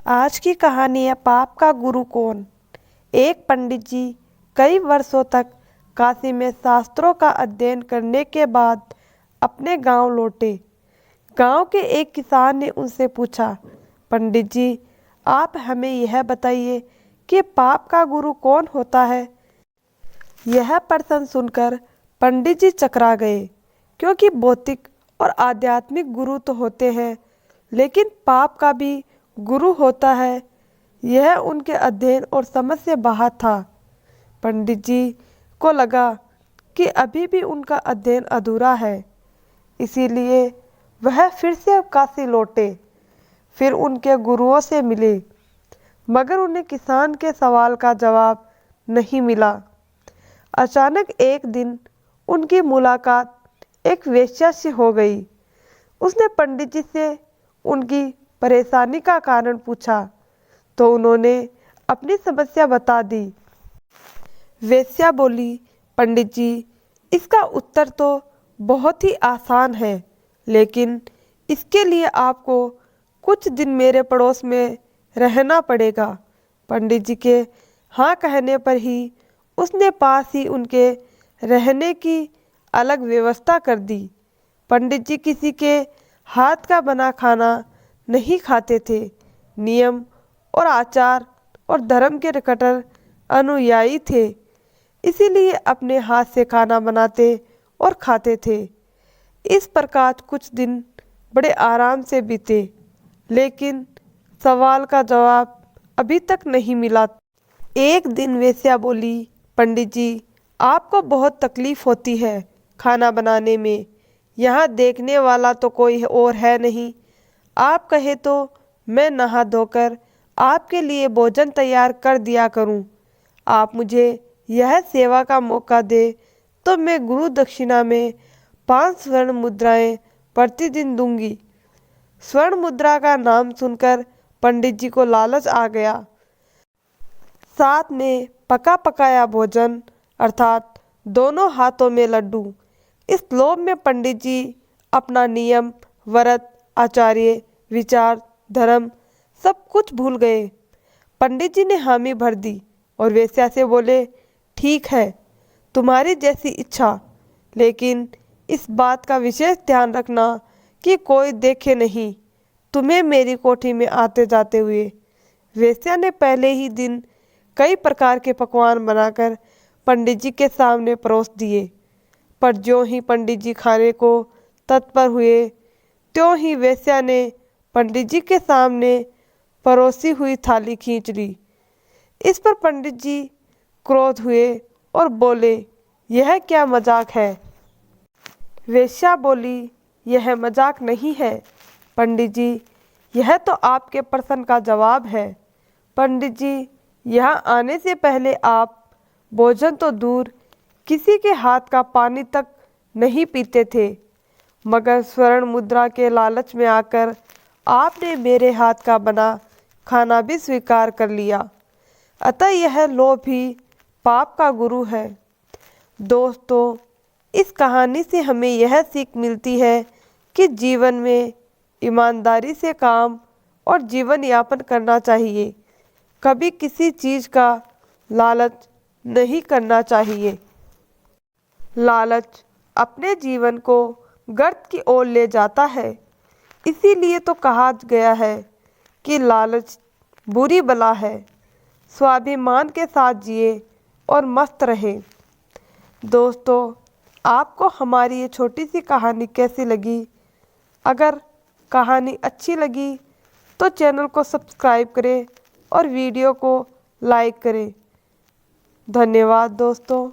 आज की कहानी है पाप का गुरु कौन। एक पंडित जी कई वर्षों तक काशी में शास्त्रों का अध्ययन करने के बाद अपने गांव लौटे। गांव के एक किसान ने उनसे पूछा, पंडित जी, आप हमें यह बताइए कि पाप का गुरु कौन होता है। यह प्रश्न सुनकर पंडित जी चकरा गए, क्योंकि भौतिक और आध्यात्मिक गुरु तो होते हैं, लेकिन पाप का भी गुरु होता है, यह उनके अध्ययन और समझ से बाहर था। पंडित जी को लगा कि अभी भी उनका अध्ययन अधूरा है, इसीलिए वह फिर से काशी लौटे। फिर उनके गुरुओं से मिले, मगर उन्हें किसान के सवाल का जवाब नहीं मिला। अचानक एक दिन उनकी मुलाकात एक वेश्या से हो गई। उसने पंडित जी से उनकी परेशानी का कारण पूछा, तो उन्होंने अपनी समस्या बता दी। वेश्या बोली, पंडित जी, इसका उत्तर तो बहुत ही आसान है, लेकिन इसके लिए आपको कुछ दिन मेरे पड़ोस में रहना पड़ेगा। पंडित जी के हाँ कहने पर ही उसने पास ही उनके रहने की अलग व्यवस्था कर दी। पंडित जी किसी के हाथ का बना खाना नहीं खाते थे। नियम और आचार और धर्म के कट्टर अनुयायी थे, इसीलिए अपने हाथ से खाना बनाते और खाते थे। इस प्रकार कुछ दिन बड़े आराम से बीते, लेकिन सवाल का जवाब अभी तक नहीं मिला। एक दिन वेश्या बोली, पंडित जी, आपको बहुत तकलीफ होती है खाना बनाने में। यहाँ देखने वाला तो कोई और है नहीं। आप कहे तो मैं नहा धोकर आपके लिए भोजन तैयार कर दिया करूं। आप मुझे यह सेवा का मौका दे तो मैं गुरु दक्षिणा में 5 स्वर्ण मुद्राएं प्रतिदिन दूंगी। स्वर्ण मुद्रा का नाम सुनकर पंडित जी को लालच आ गया। साथ में पका पकाया भोजन, अर्थात दोनों हाथों में लड्डू। इस लोभ में पंडित जी अपना नियम, व्रत, आचार्य, विचार, धर्म सब कुछ भूल गए। पंडित जी ने हामी भर दी और वेश्या से बोले, ठीक है, तुम्हारी जैसी इच्छा, लेकिन इस बात का विशेष ध्यान रखना कि कोई देखे नहीं तुम्हें मेरी कोठी में आते जाते हुए। वेश्या ने पहले ही दिन कई प्रकार के पकवान बनाकर पंडित जी के सामने परोस दिए, पर ज्यों ही पंडित जी खाने को तत्पर हुए, त्यों ही वेश्या ने पंडित जी के सामने परोसी हुई थाली खींच ली। इस पर पंडित जी क्रोध हुए और बोले, यह क्या मजाक है। वेश्या बोली, यह मजाक नहीं है पंडित जी, यह तो आपके प्रश्न का जवाब है। पंडित जी, यहाँ आने से पहले आप भोजन तो दूर किसी के हाथ का पानी तक नहीं पीते थे, मगर स्वर्ण मुद्रा के लालच में आकर आपने मेरे हाथ का बना खाना भी स्वीकार कर लिया। अतः यह लोभ ही पाप का गुरु है। दोस्तों, इस कहानी से हमें यह सीख मिलती है कि जीवन में ईमानदारी से काम और जीवन यापन करना चाहिए। कभी किसी चीज़ का लालच नहीं करना चाहिए। लालच अपने जीवन को गर्त की ओर ले जाता है। इसीलिए तो कहा गया है कि लालच बुरी बला है। स्वाभिमान के साथ जिए और मस्त रहे। दोस्तों, आपको हमारी ये छोटी सी कहानी कैसी लगी? अगर कहानी अच्छी लगी तो चैनल को सब्सक्राइब करें और वीडियो को लाइक करें। धन्यवाद दोस्तों।